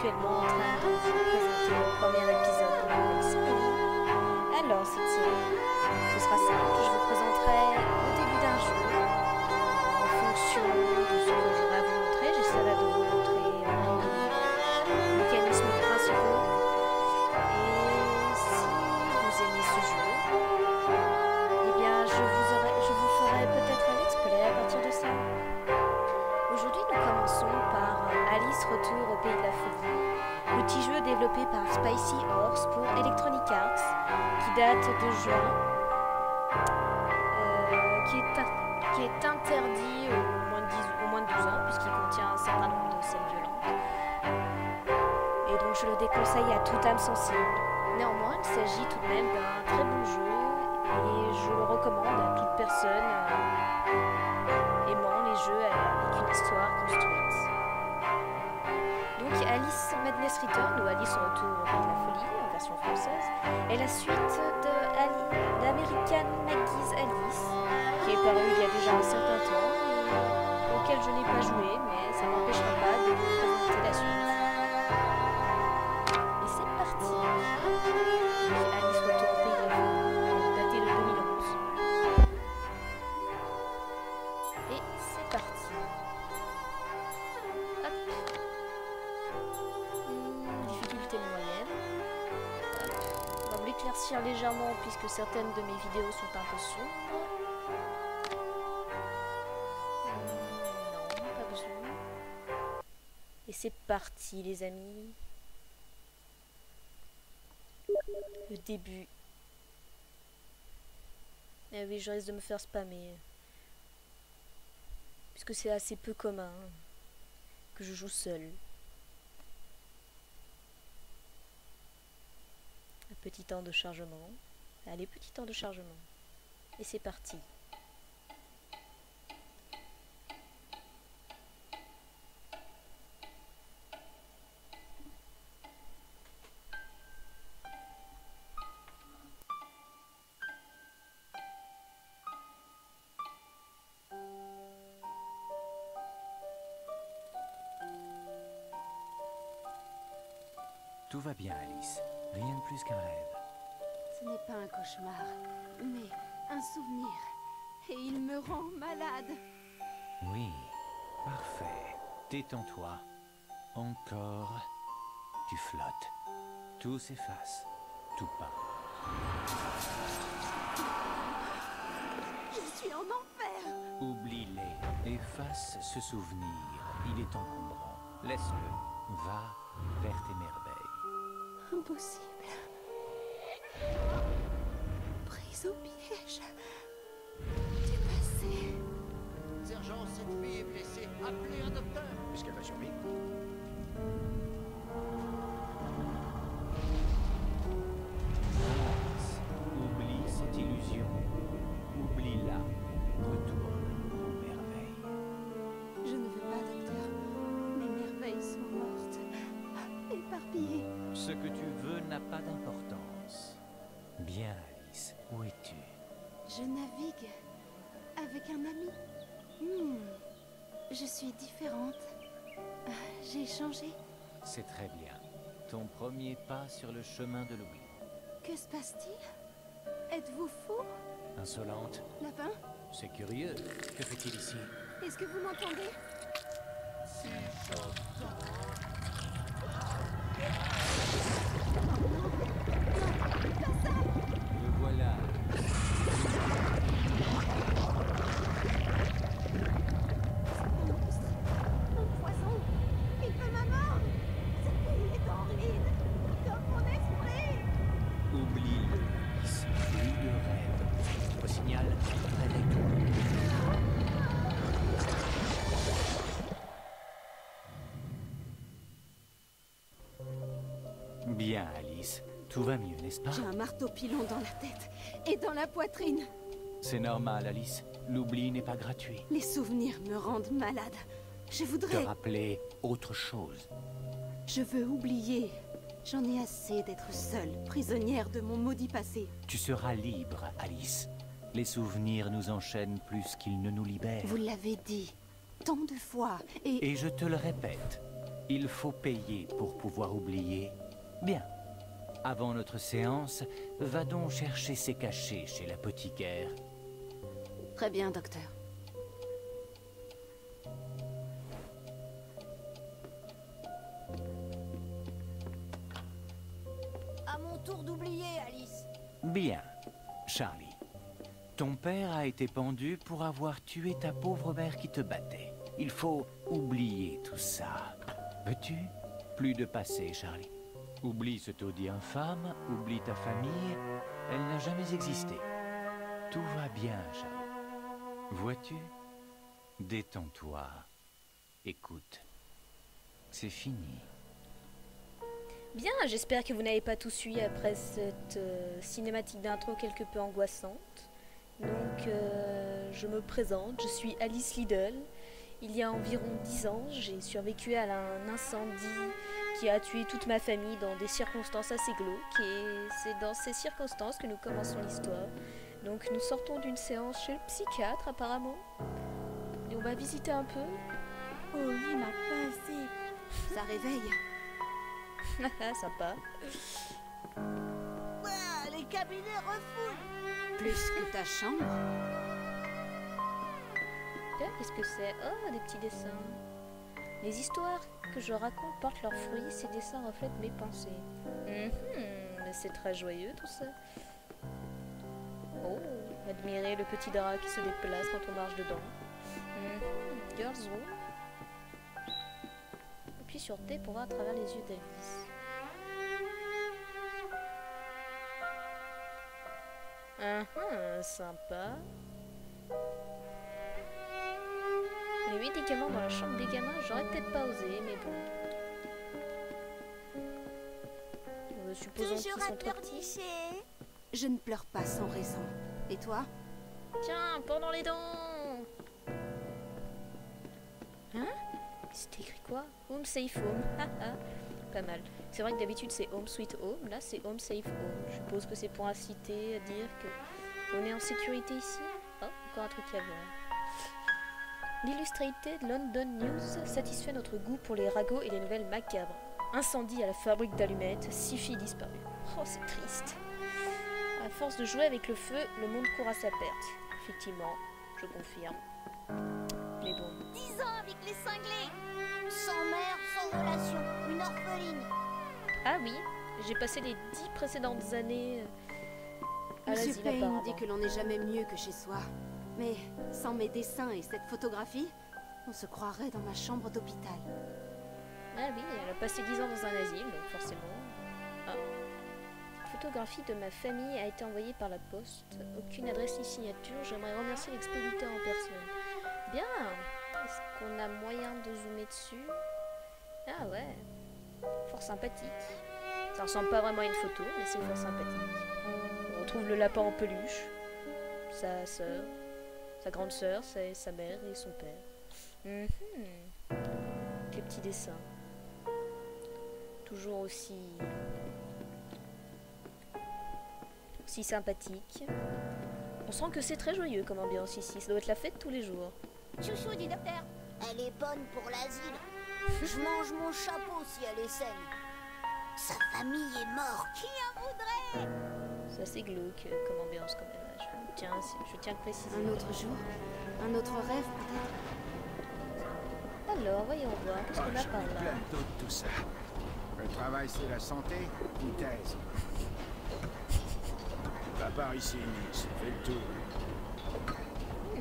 actuellement en train de vous présenter le premier épisode de la série. Alors, cette série, ce sera simple. Je vous présenterai le début d'un jeu. En fonction de ce que j'aurai à vous montrer, j'essaierai de vous montrer un des mécanismes principaux. Et si vous aimez ce jeu, eh bien, je vous ferai peut-être un let's play à partir de ça. Aujourd'hui, nous commençons par Alice Retour au Pays de la Folie, petit jeu développé par Spicy Horse pour Electronic Arts, qui date de juin, qui est interdit aux moins de 12 ans, puisqu'il contient un certain nombre de scènes violentes. Et donc je le déconseille à toute âme sensible. Néanmoins, il s'agit tout de même d'un très bon jeu, et je le recommande à toute personne aimant les jeux avec une histoire construite. Donc Alice Madness Return, ou Alice Retour au Pays de la Folie en version française, est la suite d'American McGee's Alice, qui est paru il y a déjà un certain temps, et auquel je n'ai pas joué, mais ça m'empêchera pas de vous présenter la suite. Et c'est parti. Donc, Alice Retour au Pays de la Folie, daté de 2011. Et c'est parti. Hop. Difficulté moyenne. Hop. On va vous l'éclaircir légèrement puisque certaines de mes vidéos sont un peu sombres. Non, pas besoin. Et c'est parti les amis. Le début. Eh oui, je risque de me faire spammer. Puisque c'est assez peu commun que je joue seul. Un petit temps de chargement. Allez, petit temps de chargement. Et c'est parti. Tout va bien, Alice. Rien de plus qu'un rêve. Ce n'est pas un cauchemar, mais un souvenir. Et il me rend malade. Oui, parfait. Détends-toi. Encore. Tu flottes. Tout s'efface. Tout part. Je suis en enfer. Oublie-les. Efface ce souvenir. Il est encombrant. Laisse-le. Va vers tes merveilles. Impossible. Prise au piège. Du passé. Sergent, cette fille est blessée. Appelez un docteur. Est-ce qu'elle va survivre? Alice, oublie cette illusion. Oublie-la. Retourne aux merveilles. Je ne veux pas, docteur. Mes merveilles sont mortes. Éparpillées. Ce que tu veux n'a pas d'importance. Bien, Alice, où es-tu? Je navigue avec un ami. Je suis différente. J'ai changé. C'est très bien. Ton premier pas sur le chemin de l'oubli. Que se passe-t-il? Êtes-vous fou? Insolente, Lapin? c'est curieux. Que fait-il ici? Est-ce que vous m'entendez? Le voilà. Mon poison! Il veut ma mort! Ce pays est en ruine! Dans mon esprit! Oublie-le, Alice. Plus de rêve. Au signal, réveille-toi. Bien, Alice. Tout va mieux, n'est-ce pas? J'ai un marteau pilon dans la tête et dans la poitrine. C'est normal, Alice. L'oubli n'est pas gratuit. Les souvenirs me rendent malade. Je Te voudrais... rappeler autre chose. Je veux oublier. J'en ai assez d'être seule, prisonnière de mon maudit passé. Tu seras libre, Alice. Les souvenirs nous enchaînent plus qu'ils ne nous libèrent. Vous l'avez dit tant de fois, Et je te le répète, Il faut payer pour pouvoir oublier. Bien. Avant notre séance, va donc chercher ses cachets chez l'apothicaire. Très bien, docteur. À mon tour d'oublier, Alice. Bien, Charlie. Ton père a été pendu pour avoir tué ta pauvre mère qui te battait. Il faut oublier tout ça. Veux-tu? Plus de passé, Charlie. Oublie ce taudis infâme, oublie ta famille. Elle n'a jamais existé. Tout va bien, Charlie. Vois-tu? Détends-toi. Écoute. C'est fini. Bien, j'espère que vous n'avez pas tout suivi après cette cinématique d'intro quelque peu angoissante. Donc, je me présente, je suis Alice Liddell. Il y a environ 10 ans, j'ai survécu à un incendie qui a tué toute ma famille dans des circonstances assez glauques. Et c'est dans ces circonstances que nous commençons l'histoire. Donc, nous sortons d'une séance chez le psychiatre, apparemment. Et on va visiter un peu. Oh, il m'a pincé. Ça réveille. Sympa. Ouah, les cabinets refoulent. Plus que ta chambre. Qu'est-ce que c'est? Oh, des petits dessins. Les histoires que je raconte portent leurs fruits. Ces dessins reflètent mes pensées. Mais c'est très joyeux tout ça. Oh, admirez le petit drap qui se déplace quand on marche dedans. Girls Room. Appuie sur D pour voir à travers les yeux d'Alice. Sympa. Les médicaments dans la chambre des gamins, j'aurais peut-être pas osé, mais bon. Supposons qu'ils sont trop petits. Je ne pleure pas sans raison. Et toi? Tiens, pendant les dents. Hein? C'était écrit quoi? Home Safe Home. Pas mal. C'est vrai que d'habitude c'est Home Sweet Home. Là c'est Home Safe Home. Je suppose que c'est pour inciter à dire que on est en sécurité ici. Oh, encore un truc à voir. L'Illustrated London News satisfait notre goût pour les ragots et les nouvelles macabres. Incendie à la fabrique d'allumettes, 6 filles disparues. Oh, c'est triste. À force de jouer avec le feu, le monde court à sa perte. Effectivement, je confirme. Mais bon. 10 ans avec les cinglés. Sans mère, sans relation, une orpheline. Ah oui, j'ai passé les 10 précédentes années à Monsieur l'asile Payne apparemment. dit que l'on n'est jamais mieux que chez soi. Mais sans mes dessins et cette photographie, on se croirait dans ma chambre d'hôpital. Ah oui, elle a passé 10 ans dans un asile, donc forcément. Ah. Cette photographie de ma famille a été envoyée par la poste. Aucune adresse ni signature. J'aimerais remercier l'expéditeur en personne. Bien. Est-ce qu'on a moyen de zoomer dessus? Ah ouais. Fort sympathique. Ça ressemble pas vraiment à une photo, mais c'est fort sympathique. On retrouve le lapin en peluche. Sa sœur. Sa grande sœur, sa mère et son père. Les petits dessins. Toujours aussi sympathique. On sent que c'est très joyeux comme ambiance ici. Ça doit être la fête tous les jours. Chouchou du docteur. Elle est bonne pour l'asile. Je mange mon chapeau si elle est saine. Sa famille est morte. Qui en voudrait? C'est assez glauque comme ambiance quand même. Je tiens à préciser. Un autre jour? Un autre rêve peut-être? Alors, voyons voir. Qu'est-ce qu'on a par là? Plein d'autres, tout ça. Le travail, c'est la santé, une thèse. Va par ici, Nix. Fais le tour.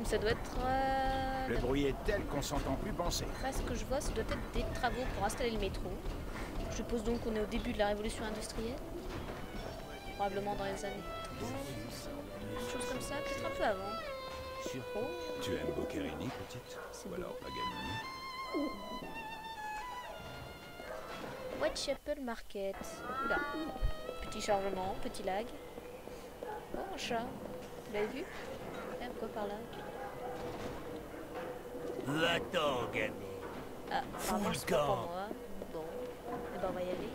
Ça doit être... Le bruit est tel qu'on s'entend plus penser. Après, ce que je vois, ça doit être des travaux pour installer le métro. Je suppose donc qu'on est au début de la révolution industrielle. Probablement dans les années 30. Une chose comme ça, peut-être un peu avant. Sur Tu aimes Boccherini, petite? C'est Ou beau. alors Paganini? Whitechapel Market. Oula. Petit chargement, petit lag. Oh, un chat. Vous l'avez vu? Quoi par là? Va-t'en, gamin. Ah, apparemment c'est pas pour moi. Bon, eh ben on va y aller.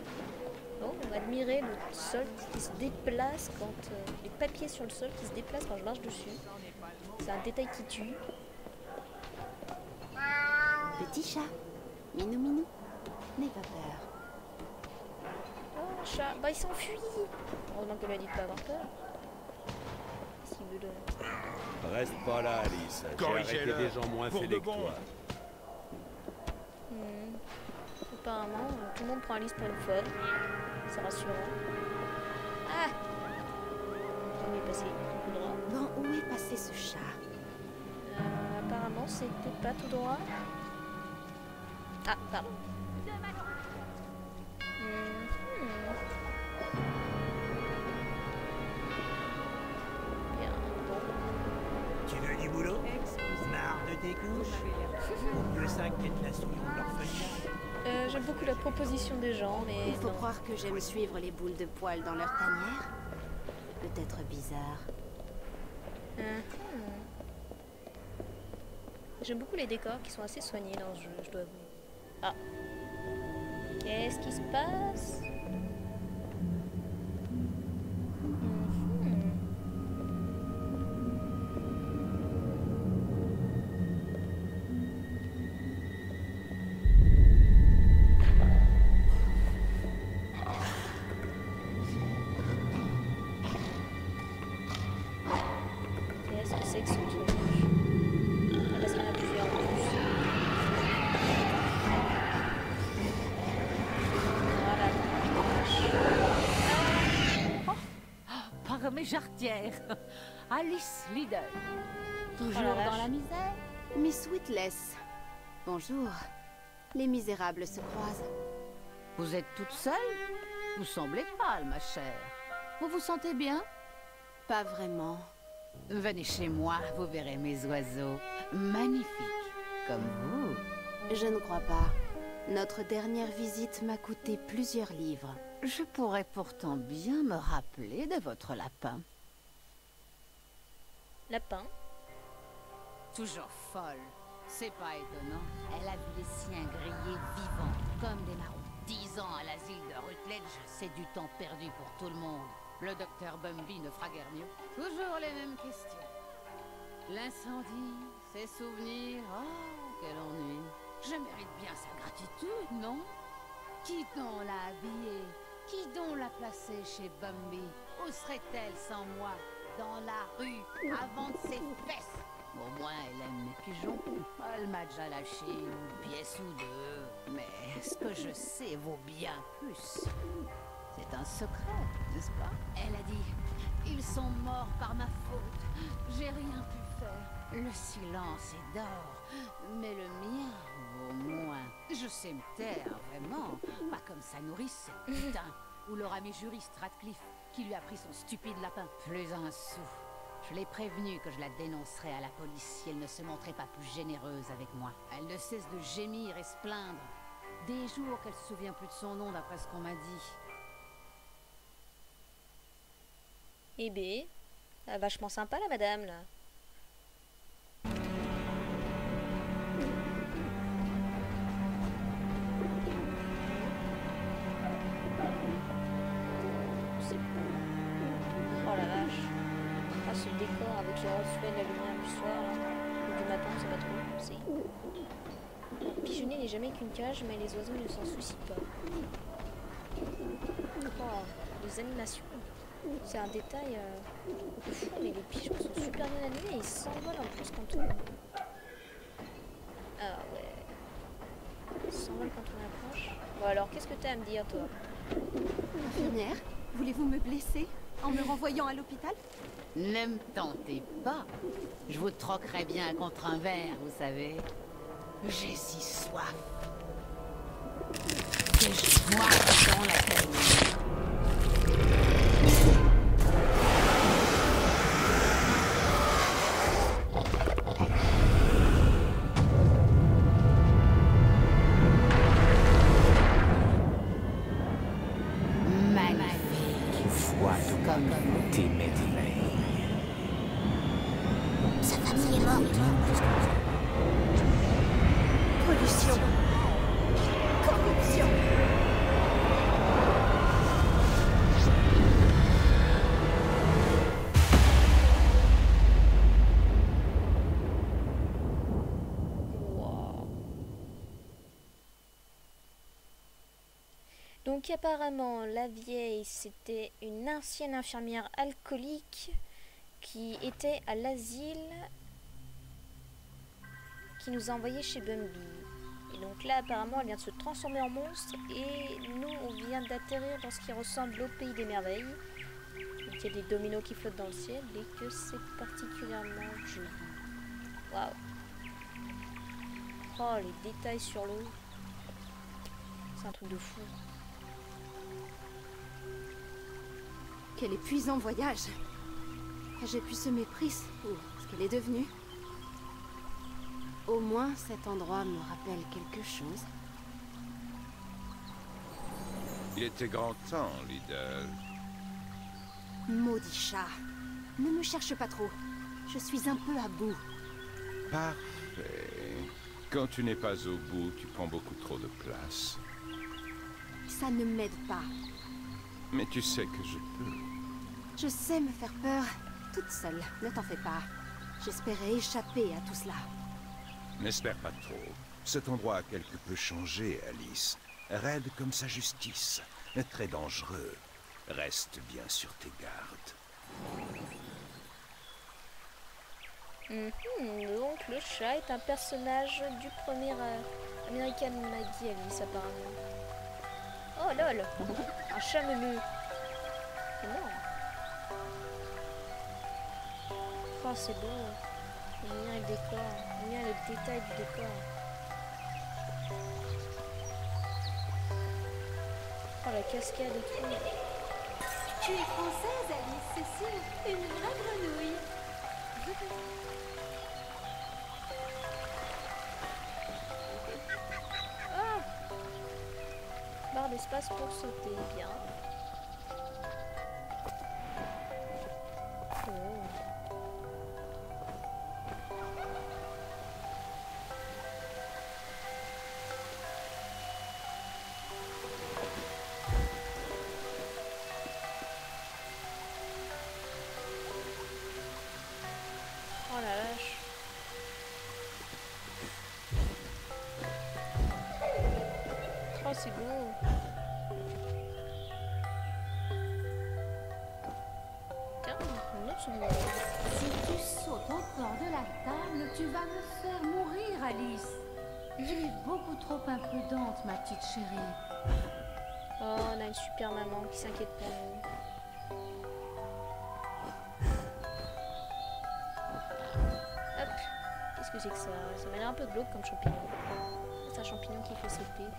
Oh, on va admirer le sol qui se déplace quand... les papiers sur le sol qui se déplacent quand je marche dessus. C'est un détail qui tue. Petit chat. Minou minou. Né. chat. Bah il s'enfuit. Heureusement qu'elle lui a dit de pas avoir peur. Qu'est-ce qu'il veut de... Reste pas là, Alice. J'ai arrêté des gens moins fêlés que toi. Apparemment, tout le monde prend Alice pour une folle. C'est rassurant. Ah! On est passé tout droit. Bon, où est passé ce chat? Apparemment, c'était pas tout droit. Ah, pardon. Bien, bon. Tu veux du boulot? Marre de tes couches? Le 5 est de la souillon de l'orphelinat. J'aime beaucoup la proposition des gens, mais Il faut non. croire que j'aime suivre les boules de poils dans leur tanière. Peut-être bizarre. J'aime beaucoup les décors qui sont assez soignés dans ce jeu, je dois avouer. Ah. Qu'est-ce qui se passe? Qu'est-ce que c'est que ce truc? Ah, parce qu'il y en a plusieurs en plus. Par mes jarretières. Alice Liddell. Toujours la vache. dans la misère. Miss Witless. Bonjour. Les misérables se croisent. Vous êtes toute seule? Vous semblez pâle, ma chère. Vous vous sentez bien? Pas vraiment. Venez chez moi, vous verrez mes oiseaux. Magnifiques, comme vous. Je ne crois pas. Notre dernière visite m'a coûté plusieurs livres. Je pourrais pourtant bien me rappeler de votre lapin. Lapin. Toujours folle. C'est pas étonnant. Elle a vu les siens grillés vivants, comme des marrons. 10 ans à l'asile de Rutledge, c'est du temps perdu pour tout le monde. Le docteur Bumby ne fera guère mieux. Toujours les mêmes questions. L'incendie, ses souvenirs, oh, quel ennui. Je mérite bien sa gratitude, non? Qui donc l'a habillée? Qui donc l'a placée chez Bumby? Où serait-elle sans moi? Dans la rue, à vendre ses fesses? Au moins, elle aime mes pigeons. Elle m'a déjà lâché une pièce ou deux. Mais ce que je sais vaut bien plus. C'est un secret, n'est-ce pas? Elle a dit, ils sont morts par ma faute. J'ai rien pu faire. Le silence est d'or, mais le mien vaut moins. Je sais me taire, vraiment. Pas comme sa nourrice, cette putain. Ou leur ami juriste Radcliffe, qui lui a pris son stupide lapin. Plus un sou. Je l'ai prévenue que je la dénoncerais à la police si elle ne se montrait pas plus généreuse avec moi. Elle ne cesse de gémir et se plaindre. Des jours qu'elle se souvient plus de son nom d'après ce qu'on m'a dit. Eh ben, vachement sympa la madame là. C'est beau. Oh la vache. Ah ce décor avec les reflets de la lumière du soir là. Ou du matin, c'est pas trop. C'est. Le pigeonnier n'est jamais qu'une cage, mais les oiseaux ne s'en soucient pas. Oh, les animations. C'est un détail fou, mais les pigeons sont super bien animés et ils s'envolent en plus quand on... Ah ouais. Ils s'envolent quand on approche. Bon alors, qu'est-ce que t'as à me dire, toi? Infirmière, voulez-vous me blesser en me renvoyant à l'hôpital? Ne me tentez pas. Je vous troquerai bien contre un verre, vous savez. J'ai si soif. Que je bois dans la canine. Comme tes merveilles. Sa famille est morte. Pollution. Corruption. Donc apparemment la vieille c'était une ancienne infirmière alcoolique qui était à l'asile qui nous a envoyé chez Bumby. Et donc là apparemment elle vient de se transformer en monstre et nous on vient d'atterrir dans ce qui ressemble au pays des merveilles. Donc il y a des dominos qui flottent dans le ciel et que c'est particulièrement joli. Waouh. Oh les détails sur l'eau. C'est un truc de fou. Quel épuisant voyage. J'ai pu semer Pris, ou ce qu'elle est devenue. Au moins, cet endroit me rappelle quelque chose. Il était grand temps, Lidl. Maudit chat. Ne me cherche pas trop. Je suis un peu à bout. Parfait. Quand tu n'es pas au bout, tu prends beaucoup trop de place. Ça ne m'aide pas. Mais tu sais que je peux. Je sais me faire peur, toute seule, ne t'en fais pas. J'espérais échapper à tout cela. N'espère pas trop. Cet endroit a quelque peu changé, Alice. Raide comme sa justice, très dangereux. Reste bien sur tes gardes. Donc le chat est un personnage du premier American Maggie Alice apparemment. Oh lol. Un chat menu. C'est bon. Oh c'est beau. J'aime bien le décor. J'aime bien le détail du décor. Oh la cascade et tout. Tu es française, Alice, c'est sûr. Une vraie grenouille. Ah, barre d'espace pour sauter, bien. Oh. Oh la vache. Oh c'est beau. Tiens, un autre souvenir. Si tu sautes encore de la table, tu vas me faire mourir, Alice. Tu es beaucoup trop imprudente, ma petite chérie. Oh, on a une super maman qui s'inquiète pour nous. Hop. Qu'est-ce que c'est que ça? Ça m'a l'air un peu glauque comme champignon. C'est un champignon qui fait sauter.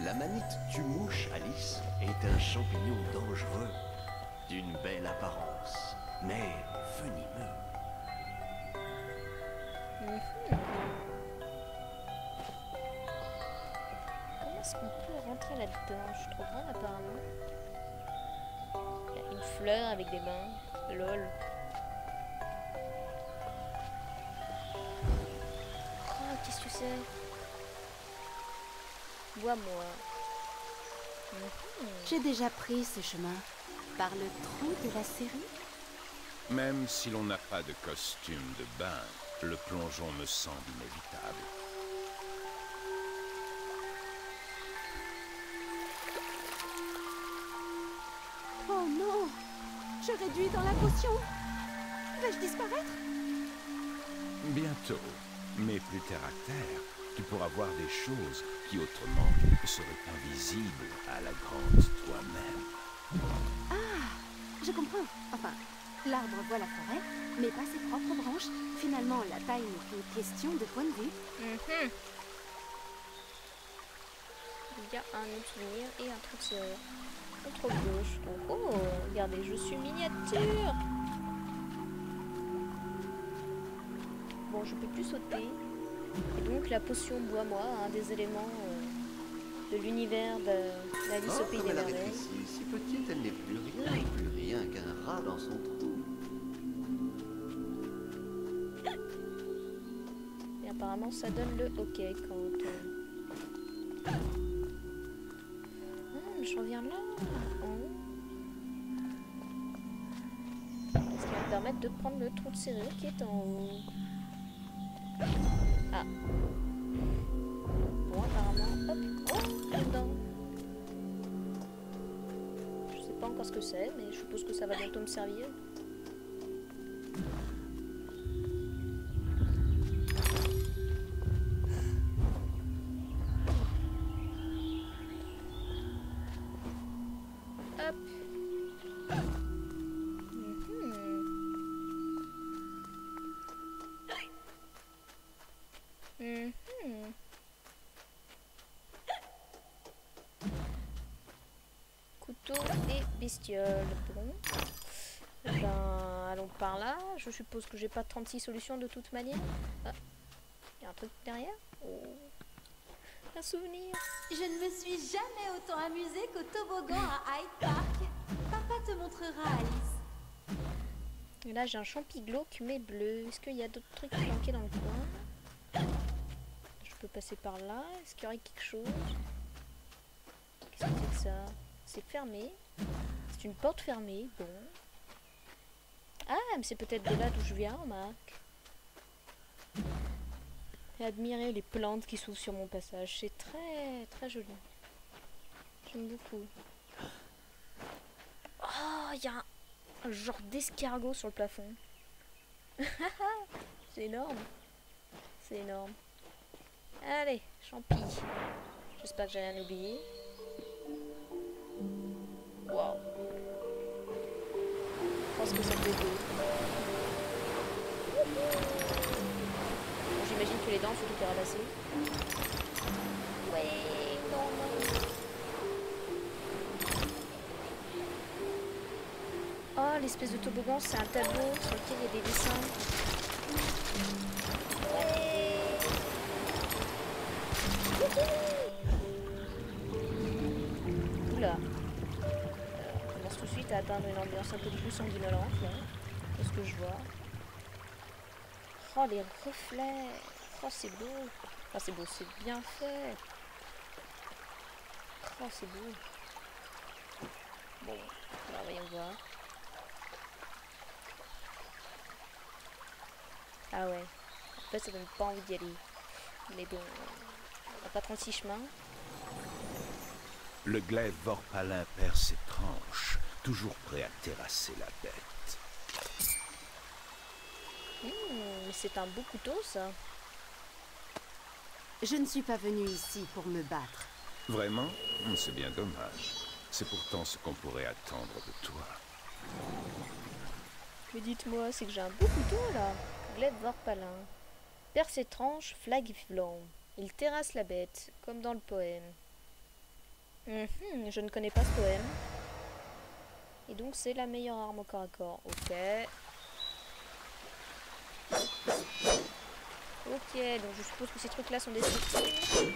La manite tue-mouche, Alice, est un champignon dangereux, d'une belle apparence, mais venimeux. Comment est-ce qu'on peut rentrer là-dedans? Je suis trop grande apparemment. Il y a une fleur avec des mains. Lol. Oh, qu'est-ce que c'est? Bois-moi. J'ai déjà pris ce chemin. Par le trou de la série. Même si l'on n'a pas de costume de bain, le plongeon me semble inévitable. Oh non! Je réduis dans la potion! Vais-je disparaître? Bientôt, mais plus terre à terre, tu pourras voir des choses qui autrement seraient invisibles à la grande toi-même. Ah! Je comprends. Enfin, l'arbre voit la forêt, mais pas ses propres branches. Finalement, la taille n'est qu'une question de point de vue. Il y a un autre souvenir et un truc contre gauche. Oh, regardez, je suis miniature. Bon, je peux plus sauter. Et donc la potion bois-moi, un des éléments de l'univers d'Alice au Pays des Merveilles. Si petite, elle n'est plus rien qu'un rat dans son trou. Et apparemment ça donne le OK quand... je reviens là. Ce qui va me permettre de prendre le trou de serrure qui est en haut. Ah. Bon, apparemment... pas ce que c'est, mais je suppose que ça va bientôt me servir. Hop. Couteau et bestiole. Bon. Ben, allons par là. Je suppose que j'ai pas 36 solutions de toute manière. Ah. Y a un truc derrière? Oh. Un souvenir. Je ne me suis jamais autant amusée qu'au toboggan à Hyde Park. Papa te montrera, Alice. Et là, j'ai un champi glauque mais bleu. Est-ce qu'il y a d'autres trucs planqués dans le coin? Je peux passer par là. Est-ce qu'il y aurait quelque chose? Qu'est-ce que c'est que ça? C'est fermé. C'est une porte fermée. Bon. Ah, mais c'est peut-être de là d'où je viens, Marc. Et admirer les plantes qui s'ouvrent sur mon passage. C'est très, très joli. J'aime beaucoup. Oh, il y a un genre d'escargot sur le plafond. C'est énorme. C'est énorme. Allez, champi. J'espère que j'ai rien oublié. Waouh. Je pense que ça fait deux. Bon, j'imagine que les dents, faut tout les ramasser. Ouais, non, non. Oh, l'espèce de toboggan, c'est un tableau sur lequel il y a des dessins. Ouais. Oula. On commence tout de suite à atteindre une ambiance un peu plus sanguinolente, là. C'est ce que je vois. Oh, les reflets. Oh, c'est beau. Enfin, c'est beau, c'est bien fait. Oh, c'est beau. Bon, alors voyons voir. Ah ouais. En fait, ça donne pas envie d'y aller. Mais bon, on n'a pas 36 chemins. Le glaive vorpalin perd ses tranches, toujours prêt à terrasser la bête. Mais c'est un beau couteau, ça. Je ne suis pas venue ici pour me battre. Vraiment? C'est bien dommage. C'est pourtant ce qu'on pourrait attendre de toi. Mais dites-moi, c'est que j'ai un beau couteau, là. Glaive vorpalin. Perd ses tranches, flag blanc. Il terrasse la bête, comme dans le poème. Je ne connais pas ce poème. Et donc c'est la meilleure arme au corps à corps. Ok. Ok, donc je suppose que ces trucs-là sont destructibles.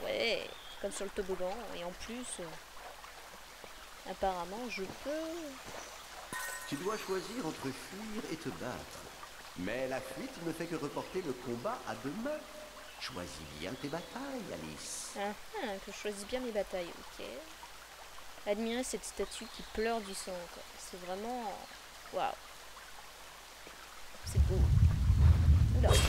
Ouais, comme sur le toboggan. Et en plus, apparemment, je peux... Tu dois choisir entre fuir et te battre. Mais la fuite ne fait que reporter le combat à demain. Choisis bien tes batailles, Alice. Que je choisisse bien mes batailles, ok. Admirer cette statue qui pleure du sang, quoi. C'est vraiment... Waouh. C'est beau. Oula. C'est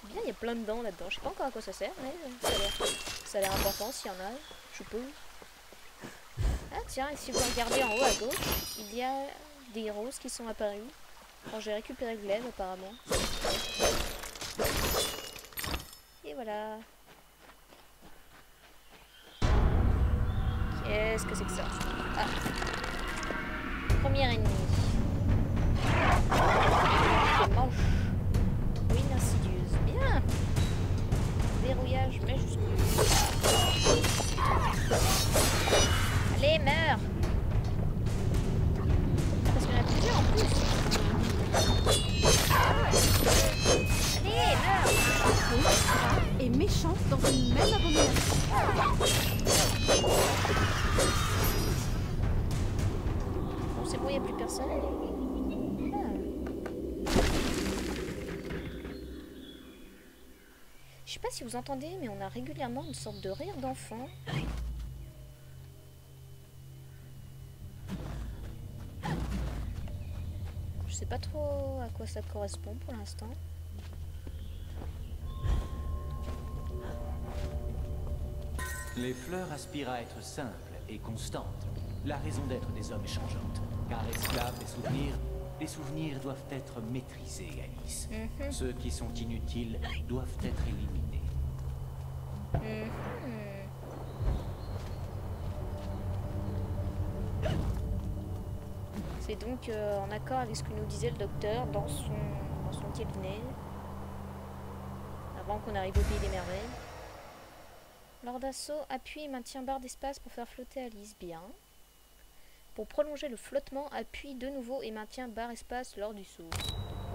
bien, il y a plein de dents là-dedans. Je sais pas encore à quoi ça sert, mais ça a l'air important s'il y en a, je suppose. Ah tiens, et si vous regardez en haut à gauche, il y a des roses qui sont apparues. Alors j'ai récupéré le glaive apparemment. Et voilà. Qu'est-ce que c'est que ça? Ah. Premier ennemi. C'est moche. Ruine insidieuse. Bien. Verrouillage majuscule. Allez, meurs. Parce qu'il y en a plusieurs en plus. Allez, meurs. Et méchante dans une même abomination. Bon, c'est bon, il n'y a plus personne. Je sais pas si vous entendez, mais on a régulièrement une sorte de rire d'enfant. Je sais pas trop à quoi ça correspond pour l'instant. Les fleurs aspirent à être simples et constantes. La raison d'être des hommes est changeante. Car esclaves des souvenirs doivent être maîtrisés, Alice. Ceux qui sont inutiles doivent être éliminés. C'est donc en accord avec ce que nous disait le docteur dans son cabinet, avant qu'on arrive au pays des merveilles. Lors d'assaut, appuie et maintient barre d'espace pour faire flotter Alice. Bien. Pour prolonger le flottement, appuie de nouveau et maintient barre espace lors du saut.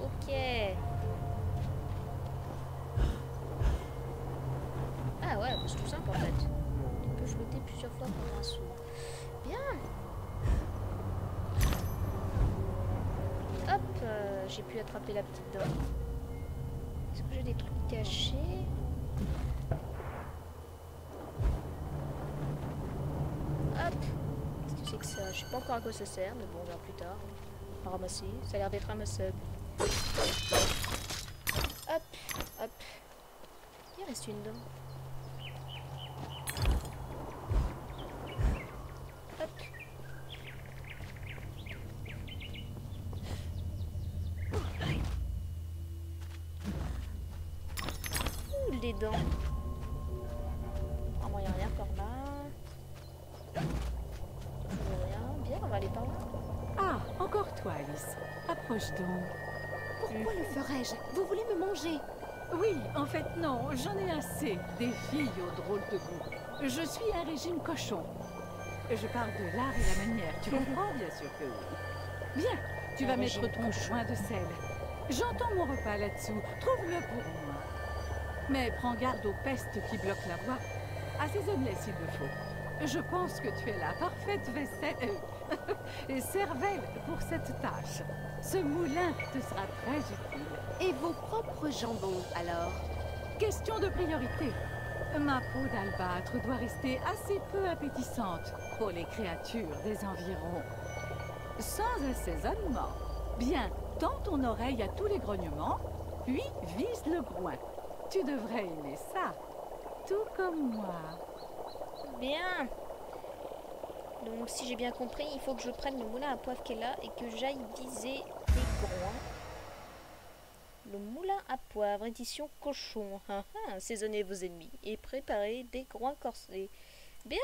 Ok. Ah ouais, c'est tout simple en fait. Tu peux flotter plusieurs fois pendant un saut. Bien. Hop, j'ai pu attraper la petite dame. Est-ce que j'ai des trucs cachés? Hop. Qu'est-ce que c'est que ça? Je sais pas encore à quoi ça sert, mais bon, on verra plus tard. On va ramasser. Ça a l'air d'être ramassable. Hop, hop. Il reste une dame. Hop. Ouh, les dents. Oh, moi, il n'y a rien par là. Toujours rien. Bien, on va aller par là. Ah, encore toi, Alice. Approche donc. Pourquoi le ferais-je? Vous voulez me manger? Oui, en fait, non. J'en ai assez des filles au drôle de goût. Je suis un régime cochon. Je parle de l'art et la manière. Tu comprends? Bien sûr que oui. Bien, tu vas mettre ton joint de sel. J'entends mon repas là-dessous. Trouve-le pour moi. Mais prends garde aux pestes qui bloquent la voie. Assaisonne-les s'il le faut. Je pense que tu es la parfaite et cervelle pour cette tâche. Ce moulin te sera très utile. Et vos propres jambons, alors? Question de priorité. Ma peau d'albâtre doit rester assez peu appétissante pour les créatures des environs. Sans assaisonnement. Bien, tends ton oreille à tous les grognements, puis vise le groin. Tu devrais aimer ça, tout comme moi. Bien. Donc, si j'ai bien compris, il faut que je prenne le moulin à poivre qu'elle a et que j'aille viser les groins. Le moulin à poivre, édition cochon. Assaisonnez vos ennemis et préparez des groins corsés. Bien.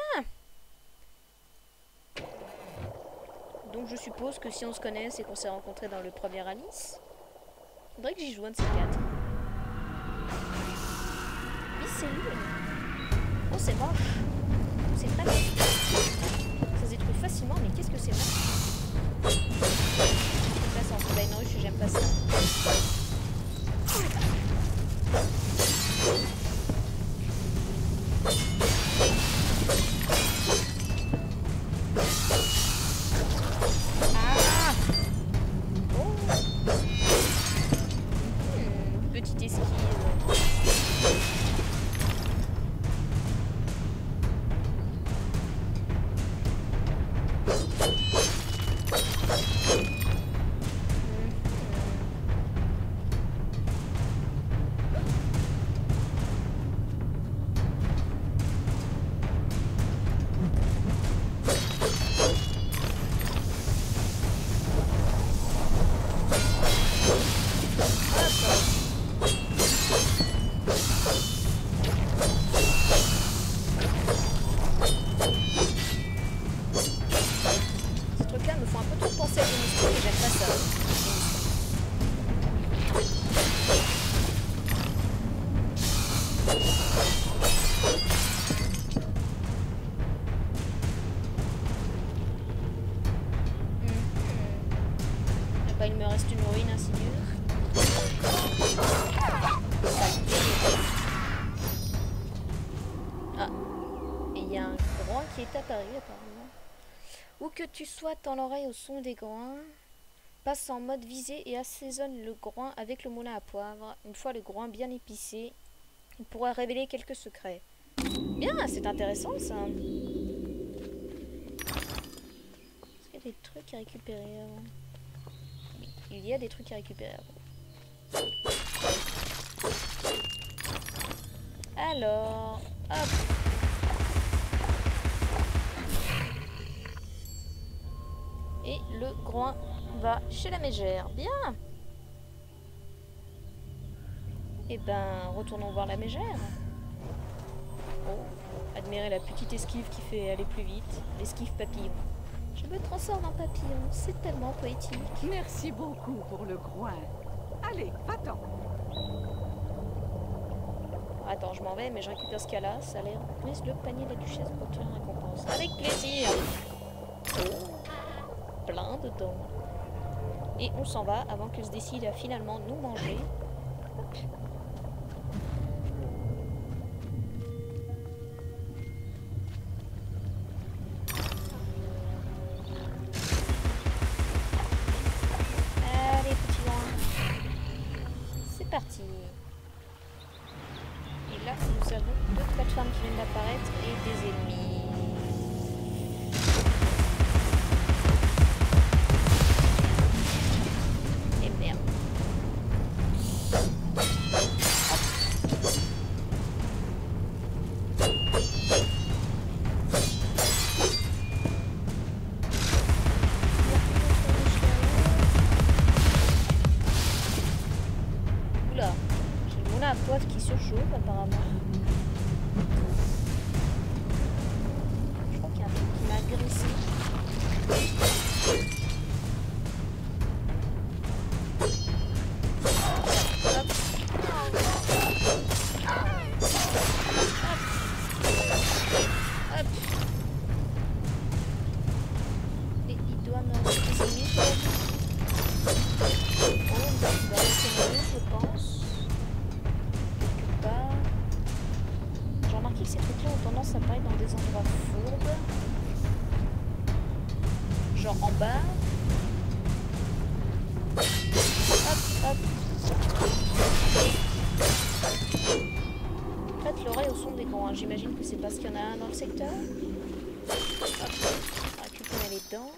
Donc, je suppose que si on se connaît, c'est qu'on s'est rencontrés dans le premier Alice. Faudrait que j'y joue un de ces quatre. Oui, c'est lui. Oh, c'est moche. C'est très moche. Ça se détruit facilement, mais qu'est-ce que c'est moche? Là, ça ressemble à une ruche et j'aime pas ça. Ah! Oh! Petite esquive. Il me reste une ruine insidieuse. Ah, et il y a un groin qui est apparu apparemment. Où que tu sois, tends l'oreille au son des groins. Passe en mode visée et assaisonne le groin avec le moulin à poivre. Une fois le groin bien épicé, il pourra révéler quelques secrets. Bien, c'est intéressant ça. Est-ce qu'il y a des trucs à récupérer avant? Il y a des trucs à récupérer. Alors, hop. Et le groin va chez la mégère. Bien. Et ben, retournons voir la mégère. Oh, admirez la petite esquive qui fait aller plus vite. L'esquive papillon. Je me transforme en papillon, c'est tellement poétique. Merci beaucoup pour le groin. Allez, va-t'en. Attends, je m'en vais, mais je récupère ce qu'il y a là. Ça a l'air plus le panier de la duchesse pour te récompense. Avec plaisir. Oh, plein dedans. Et on s'en va avant qu'elle se décide à finalement nous manger. Hop. Allez, petit loin. C'est parti. Et là, nous avons deux plateformes qui viennent d'apparaître et des ennemis. Et merde. Oula, j'ai le moulin à poivre qui surchauffe apparemment. Je crois qu'il y a un truc qui m'a agressé. Hop. Hop. Et il doit me désigner. Oh, il va rester mieux, je pense. Quelque part. J'ai remarqué que ces trucs-là ont tendance à apparaître dans des endroits fourbes. Genre en bas. Hop, hop. Prête l'oreille au son des grands. J'imagine que c'est parce qu'il y en a un dans le secteur. Hop, on va récupérer les dents.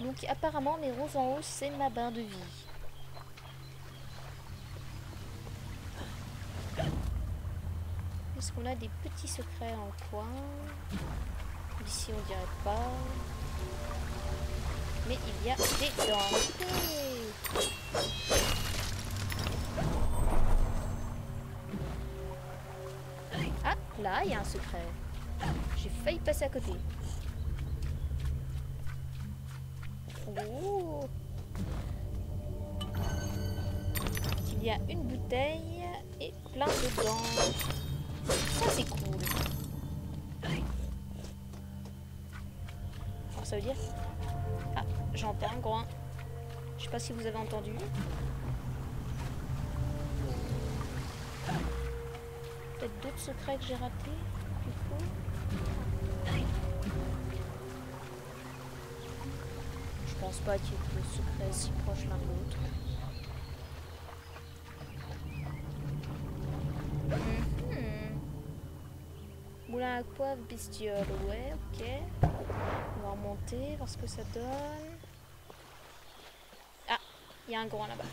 Donc apparemment les roses en haut c'est ma barre de vie. Est-ce qu'on a des petits secrets en coin? Ici on dirait pas. Mais il y a des dents. Okay. Ah, là il y a un secret. J'ai failli passer à côté. Oh. Il y a une bouteille et plein de dents. Ça c'est cool. Alors ça veut dire... Ah, j'entends un groin. Je sais pas si vous avez entendu. Peut-être d'autres secrets que j'ai ratés. Du coup. Je pense pas qu'il y ait de secrets si proches l'un de l'autre. Moulin à poivre, bestiole, ouais, ok. On va remonter, voir ce que ça donne. Ah, il y a un groin là-bas.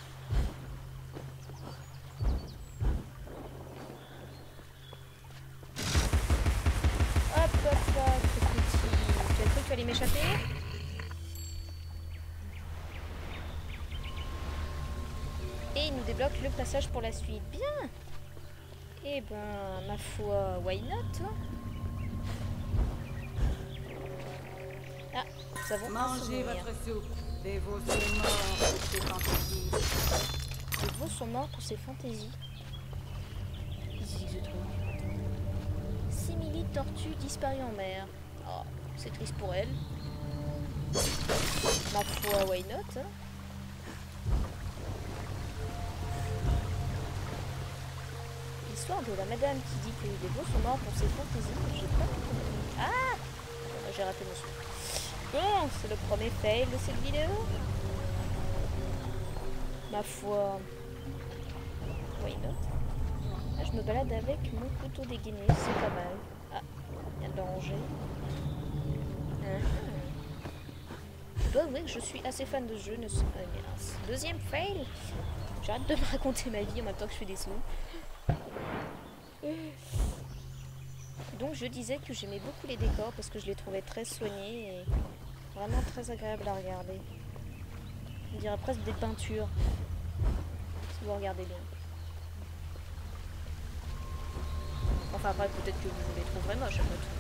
Hop, hop, hop, petit. Tu as cru que tu allais m'échapper ? Et il nous débloque le passage pour la suite. Bien. Eh ben, ma foi, why not? Ah, nous avons un souvenir. Mangez votre soupe. Les veaux sont morts pour ses fantaisies. Les veaux sont morts pour ses fantaisies. Qu'est-ce que ce truc? Simili tortue disparue en mer. Oh, c'est triste pour elle. Ma foi, why not? L'histoire de la madame qui dit que les veaux sont morts pour ses fantaisies, j'ai pas compris. Ah, j'ai raté mon souffle. Bon, c'est le premier fail de cette vidéo. Ma foi, why not? Là, je me balade avec mon couteau dégainé, c'est pas mal. Ah, il y a le danger. Je dois avouer que je suis assez fan de ce jeu. Deuxième fail. J'arrête de me raconter ma vie en même temps que je fais des sous. Donc je disais que j'aimais beaucoup les décors parce que je les trouvais très soignés et vraiment très agréables à regarder. On dirait presque des peintures, si vous regardez bien. Enfin après peut-être que vous les trouverez moches après tout.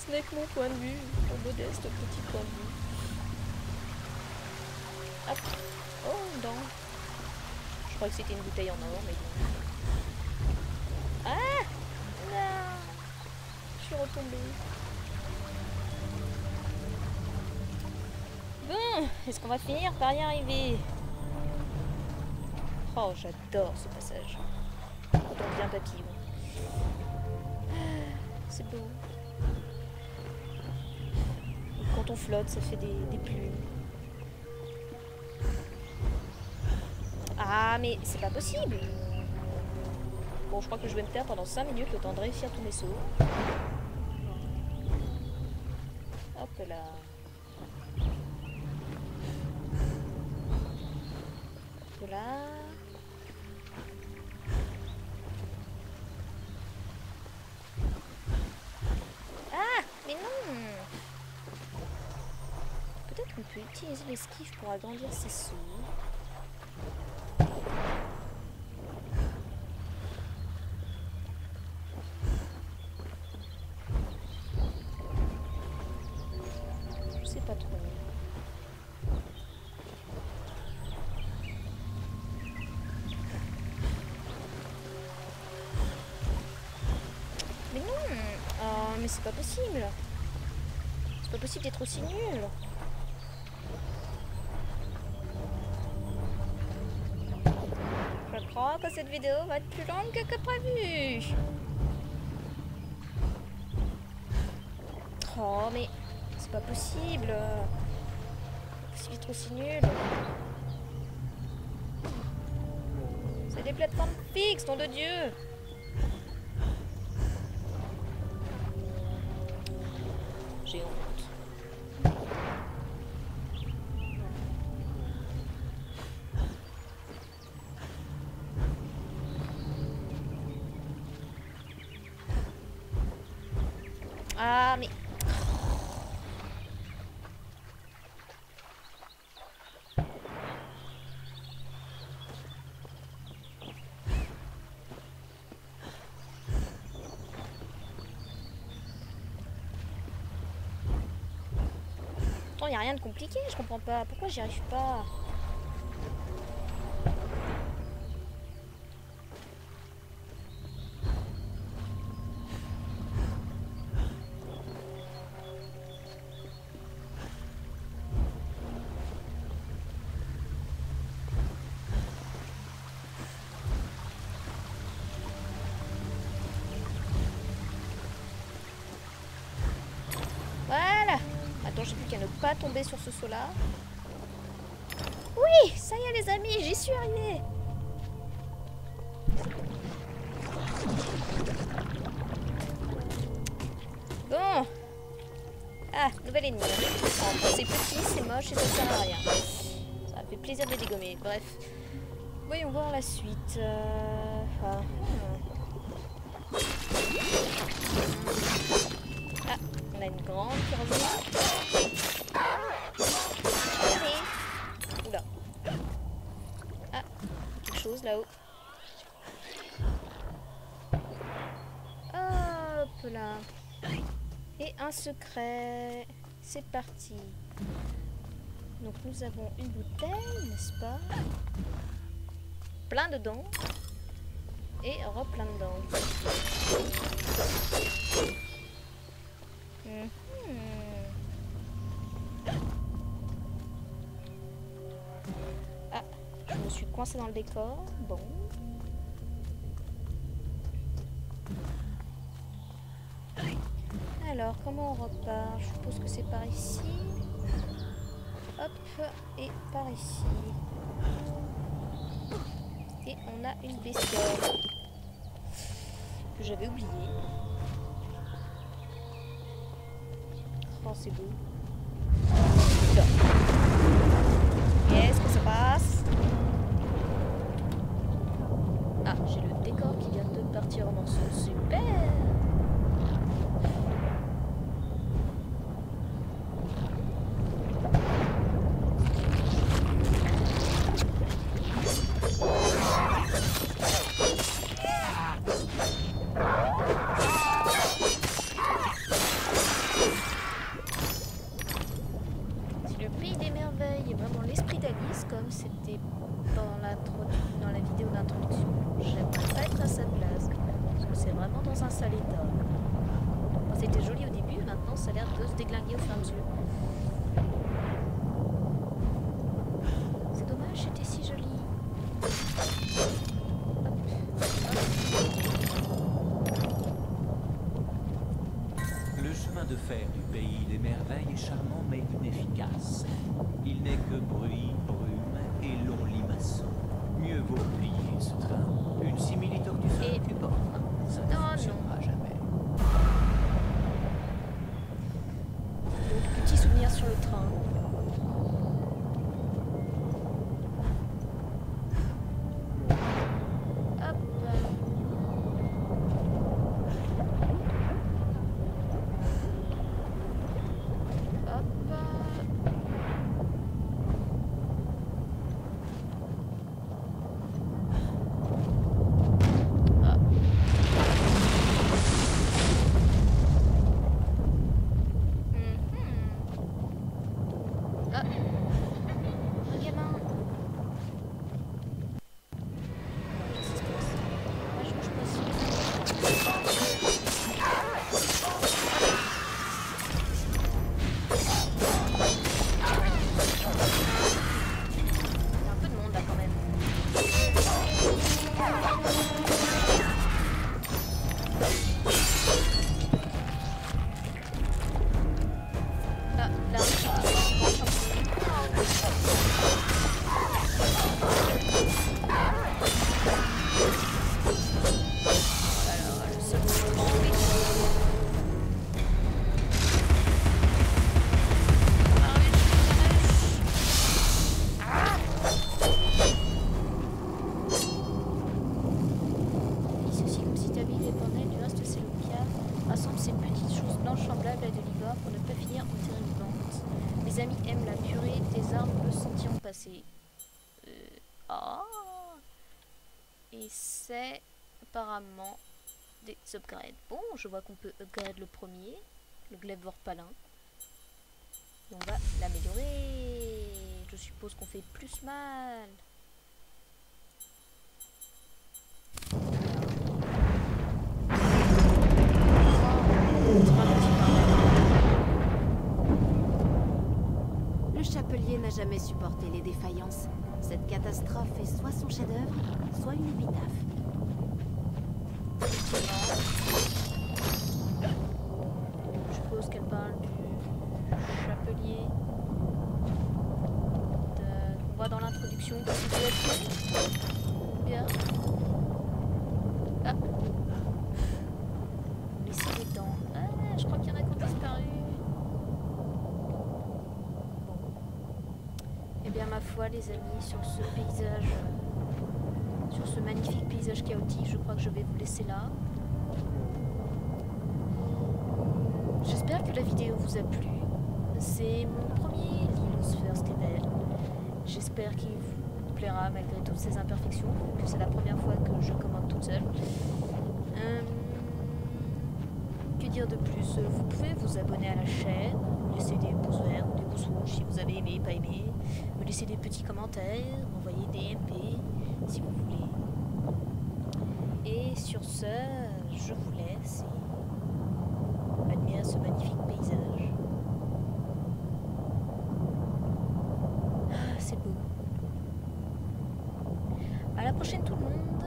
Ce n'est que mon point de vue, mon modeste petit point de vue. Hop. Oh non. Je crois que c'était une bouteille en or, mais bon. Ah non. Je suis retombée. Bon, est-ce qu'on va finir par y arriver? Oh, j'adore ce passage. Quand on devient papillon. C'est beau. Et quand on flotte, ça fait des plumes. Ah, mais c'est pas possible. Bon, je crois que je vais me taire pendant 5 minutes, le temps de réussir tous mes sauts. Hop là. Hop là. Ah, mais non. Peut-être qu'on peut utiliser l'esquive pour agrandir ses sauts. Mais c'est pas possible. C'est pas possible d'être aussi nul. Je crois que cette vidéo va être plus longue que prévu. Oh mais c'est pas possible. C'est pas possible d'être aussi nul. C'est des plateformes fixes, nom de Dieu. J'ai honte. Ah, mais... Il n'y a rien de compliqué, je comprends pas. Pourquoi j'y arrive pas? Voilà. Attends, j'ai plus qu'à ne pas tomber sur ce saut-là. Oui, ça y est les amis, j'y suis arrivée. Bon. Ah, nouvel ennemi. Enfin, c'est petit, c'est moche et ça sert à rien. Ça me fait plaisir de les dégommer. Bref. Voyons voir la suite. Ah, on a une grande qui revient. Allez. Oula. Ah, quelque chose là-haut. Hop là. Et un secret. C'est parti. Donc nous avons une bouteille, n'est-ce pas? Plein dedans. Et replein dedans. Ah, je me suis coincée dans le décor. Bon. Alors, comment on repart? Je suppose que c'est par ici. Hop, et par ici. Et on a une bestiole que j'avais oubliée. Oh, c'est beau. Qu'est-ce que ça passe? Ah, j'ai le décor qui vient de partir en morceaux. Super! l'esprit d'Alice, comme c'était dans la vidéo d'introduction, j'aimerais pas être à sa place, parce que c'est vraiment dans un sale état. Enfin, c'était joli au début, maintenant ça a l'air de se déglinguer au fur et à mesure. C'est dommage, c'était si joli. Le chemin de fer du pays des merveilles est charmant mais inefficace. Il n'est que bruit, brume et long limaçon. Mieux vaut plier ce train. Une simili-tortue du bord. Ça ne fonctionnera jamais. Petit souvenir sur le train. Et c'est apparemment des upgrades. Bon, je vois qu'on peut upgrade le premier, le glaive Vorpalin. Et on va l'améliorer. Je suppose qu'on fait plus mal. Le chapelier n'a jamais supporté les défaillances. Cette catastrophe est soit son chef-d'œuvre, soit une épitaphe. Je suppose qu'elle parle du chapelier qu'on voit dans l'introduction de la situation. Bien. Ah. Laisser les dents. Ah, je crois qu'il y en a qui ont disparu. Eh bien, ma foi, les amis, sur ce paysage, sur ce magnifique paysage chaotique, je crois que je vais vous laisser là. J'espère que la vidéo vous a plu. C'est mon premier Lilo's First Level. J'espère qu'il vous plaira malgré toutes ces imperfections, que c'est la première fois que je commande toute seule. Que dire de plus? Vous pouvez vous abonner à la chaîne, laisser des pouces verts ou des pouces rouges si vous avez aimé, pas aimé, me laisser des petits commentaires, m'envoyer des MP si vous voulez. Et sur ce, je vous laisse et admirer ce magnifique paysage. Ah, c'est beau. À la prochaine tout le monde.